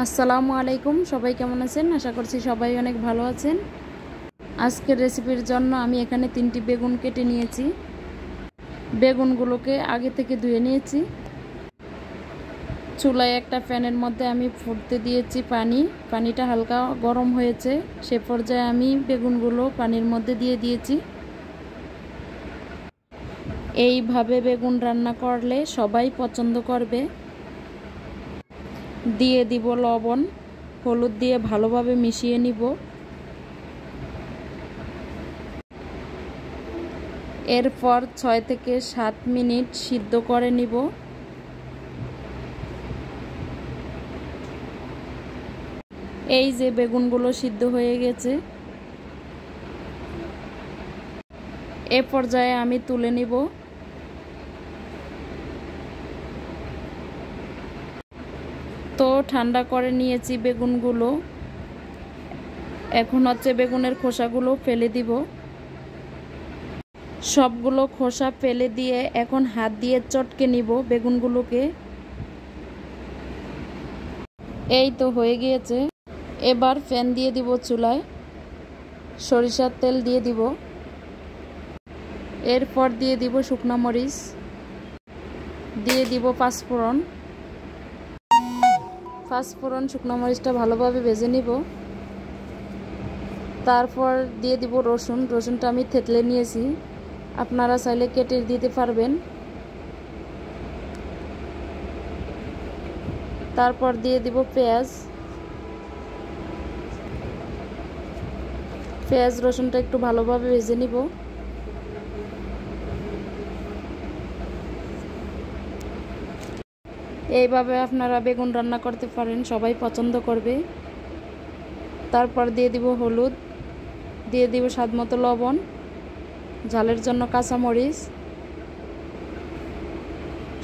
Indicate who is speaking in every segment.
Speaker 1: আসসালামু আলাইকুম। সবাই কেমন আছেন? আশা করছি সবাই অনেক ভালো আছেন। আজকের রেসিপির জন্য আমি এখানে 3টি বেগুন কেটে নিয়েছি। বেগুনগুলোকে আগে থেকে ধুয়ে নিয়েছি। চুলায় একটা প্যানের মধ্যে আমি ফুটতে দিয়েছি পানিটা হালকা গরম হয়েছে। সে পর্যায়ে আমি বেগুনগুলো পানির মধ্যে দিয়ে দিয়েছি। এইভাবে বেগুন রান্না করলে সবাই পছন্দ করবে। দিয়ে দিব লবণ, হলুদ দিয়ে ভালোভাবে মিশিয়ে নিব। এরপর 6 থেকে 7 মিনিট সিদ্ধ করে নিব। এই যে বেগুনগুলো সিদ্ধ হয়ে গেছে, এ পর্যায়ে আমি তুলে নিব। তো ঠান্ডা করে নিয়েছি বেগুনগুলো। এখন বেগুনের খোসাগুলো ফেলে দিব। সবগুলো খোসা ফেলে দিয়ে এখন হাত দিয়ে চটকে নিব বেগুনগুলোকে। এই তো হয়ে গিয়েছে। এবার প্যান দিয়ে দিব চুলায়, সরিষার তেল দিয়ে দিব। এরপর দিয়ে দিব শুকনো মরিচ, দিয়ে দিব পাঁচফোড়ন। শুকনো মরিচটা ভালোভাবে ভেজে নিব। তারপর দিয়ে দিব রসুনটা আমি থেতলে নিয়েছি, আপনারা চাইলে কেটে দিতে পারবেন। তারপর দিয়ে দিব পেঁয়াজ। রসুনটা একটু ভালোভাবে ভেজে নিব। এইভাবে আপনারা বেগুন রান্না করতে পারেন, সবাই পছন্দ করবে। তারপর দিয়ে দিব হলুদ, দিয়ে দিব স্বাদমতো লবণ, ঝালের জন্য কাঁচামরিচ।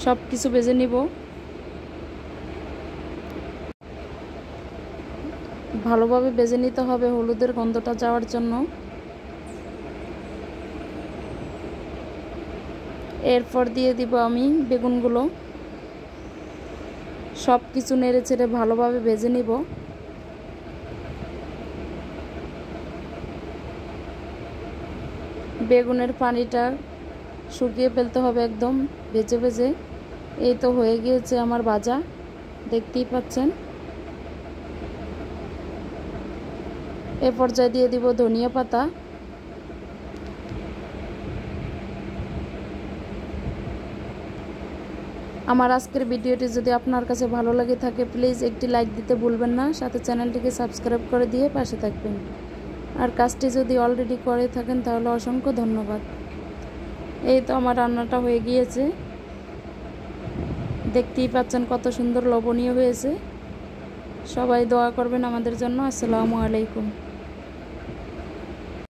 Speaker 1: সব কিছু ভেজে নিব। ভালোভাবে ভেজে নিতে হবে হলুদের গন্ধটা যাওয়ার জন্য। এরপর দিয়ে দিব আমি বেগুনগুলো। সব কিছু নেড়ে চেড়ে ভালোভাবে ভেজে নিব। বেগুনের পানিটা শুকিয়ে ফেলতে হবে একদম ভেজে ভেজে। এই তো হয়ে গিয়েছে আমার ভাজা, দেখতেই পাচ্ছেন। এ পর্যায়ে দিয়ে দিব ধনিয়া পাতা। আমার আজকের ভিডিওটি যদি আপনার কাছে ভালো লাগে থাকে, প্লিজ একটি লাইক দিতে ভুলবেন না। সাথে চ্যানেলটিকে সাবস্ক্রাইব করে দিয়ে পাশে থাকবেন। আর কাজটি যদি অলরেডি করে থাকেন তাহলে অসংখ্য ধন্যবাদ। এই তো আমার রান্নাটা হয়ে গিয়েছে, দেখতেই পাচ্ছেন কত সুন্দর লোভনীয় হয়েছে। সবাই দোয়া করবেন আমাদের জন্য। আসসালামু আলাইকুম।